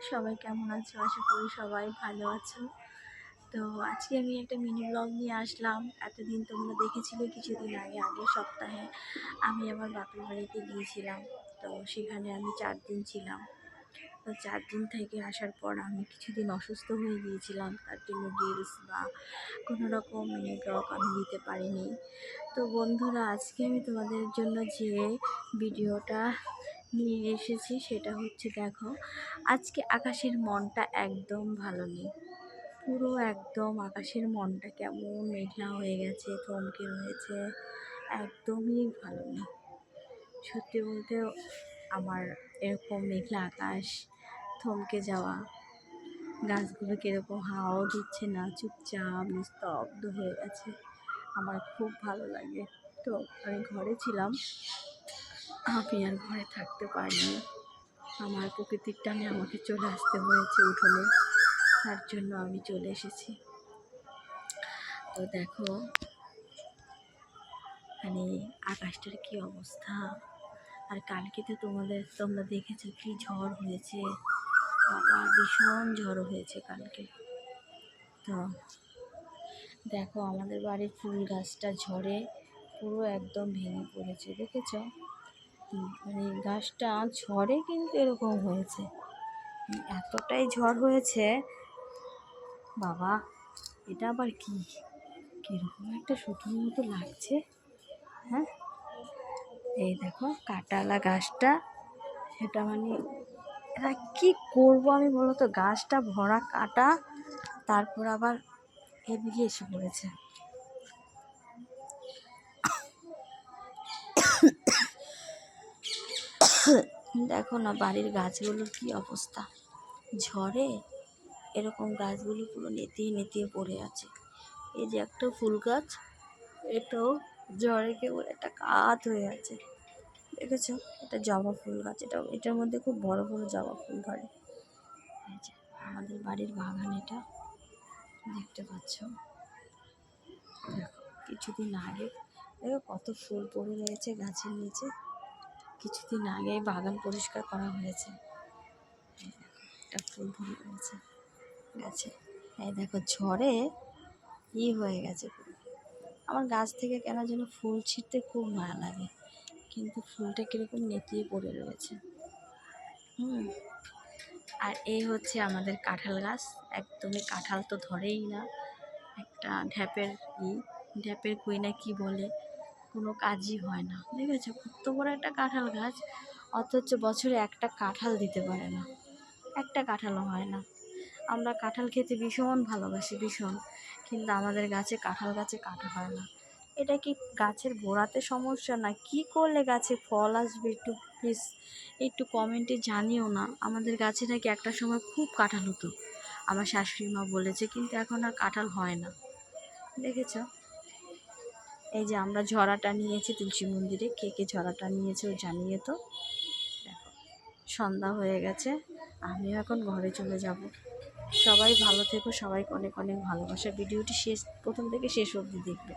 সবাই কেমন আছো? আশা করি সবাই ভালো আছো। তো আজকে আমি একটা মিনি ব্লগ নিয়ে আসলাম। এতদিন তোমরা দেখেছিলে কিছুদিন আগের সপ্তাহে আমি আমার বাপের বাড়িতে গিয়েছিলাম। তো সেখানে আমি 4 দিন ছিলাম। তো 4 দিন থেকে আসার পর আমি কিছুদিন অসুস্থ হয়ে গিয়েছিলাম, তার জন্য রিলস বা কোনো রকম মিনি ব্লগ আমি দিতে পারিনি। তো বন্ধুরা, আজকে আমি তোমাদের জন্য যে ভিডিওটা নিয়ে এসেছি সেটা হচ্ছে, দেখো আজকে আকাশের মনটা একদম ভালো নেই। পুরো একদম আকাশের মনটা কেমন মেঘলা হয়ে গেছে, থমকে রয়েছে, একদমই ভালো নেই। সত্যি বলতে আমার এরকম মেঘলা আকাশ, থমকে যাওয়া, গাছগুলো কীরকম হাওয়াও দিচ্ছে না, চুপচাপ নিস্তব্ধ হয়ে গেছে, আমার খুব ভালো লাগে। তো আমি ঘরে ছিলাম, আমি আর ঘরে থাকতে পারিনি। আমার প্রকৃতির টানে আমাকে চলে আসতে হয়েছে উঠোনে, তার জন্য আমি চলে এসেছি। তো দেখো মানে আকাশটার কি অবস্থা। আর কালকে তো তোমরা দেখেছো কি ঝড় হয়েছে, বাবা ভীষণ ঝড় হয়েছে কালকে। তো দেখো আমাদের বাড়ির ফুল গাছটা ঝড়ে পুরো একদম ভেঙে পড়েছে, দেখেছ? মানে গাছটা ঝড়ে কিন্তু এরকম হয়েছে, এতটাই ঝড় হয়েছে। বাবা এটা আবার কীরকম একটা শুকনো মতো লাগছে। হ্যাঁ, এই দেখো কাঁটালা গাছটা, সেটা মানে এটা কী করবো আমি বলো তো, গাছটা ভরা কাটা, তারপর আবার এদিকে এসে পড়েছে। দেখো না বাড়ির গাছগুলোর কি অবস্থা, ঝড়ে এরকম গাছগুলো পুরো নেতিয়ে নেতিয়ে পড়ে আছে। এই যে একটা ফুল গাছ, এটাও ঝড়ে কেবল একটা কাত হয়ে আছে, দেখেছো? এটা জবা ফুল গাছ, এটার মধ্যে খুব বড় বড় জবা ফুল ধরে। এই যে আমাদের বাড়ির বাগান, এটা দেখতে পাচ্ছ। দেখো কিছুদিন আগে দেখো কত ফুল পড়ে রয়েছে গাছের নিচে। কিছুদিন আগে বাগান পরিষ্কার করা হয়েছে, এই দেখো একটা ফুল ধরে রয়েছে গাছে। এই দেখো ঝড়ে হয়ে গেছে পুরো। আমার গাছ থেকে কেন যেন ফুল ছিঁড়তে খুব মায়া লাগে, কিন্তু ফুলটা কীরকম নেতিয়ে পড়ে রয়েছে। আর এই হচ্ছে আমাদের কাঁঠাল গাছ, একদমই কাঁঠাল তো ধরেই না, একটা ঢ্যাপের কুই না কি বলে, কোনো কাজই হয় না। দেখেছো কত বড় একটা কাঁঠাল গাছ, অথচ বছরে একটা কাঁঠাল দিতে পারে না, একটা কাঁঠালও হয় না। আমরা কাঁঠাল খেতে ভীষণ ভালোবাসি, ভীষণ, কিন্তু আমাদের কাঁঠাল গাছে কাঁঠাল হয় না। এটা কি গাছের গোড়াতে সমস্যা, না কি করলে গাছে ফল আসবে? একটু প্লিজ একটু কমেন্টে জানিও না। আমাদের গাছে নাকি একটা সময় খুব কাঁঠাল হতো, আমার শাশুড়ি মা বলেছে, কিন্তু এখন আর কাঁঠাল হয় না। দেখেছ? এই যে আমরা ঝরাটা নিয়েছি তুলসী মন্দিরে, কে কে ঝরাটা নিয়েছে ও জানিয়ে তো। দেখো সন্ধ্যা হয়ে গেছে, আমিও এখন ঘরে চলে যাব। সবাই ভালো থেকো, সবাইকে অনেক অনেক ভালোবাসা। ভিডিওটি প্রথম থেকে শেষ অবধি দেখবে।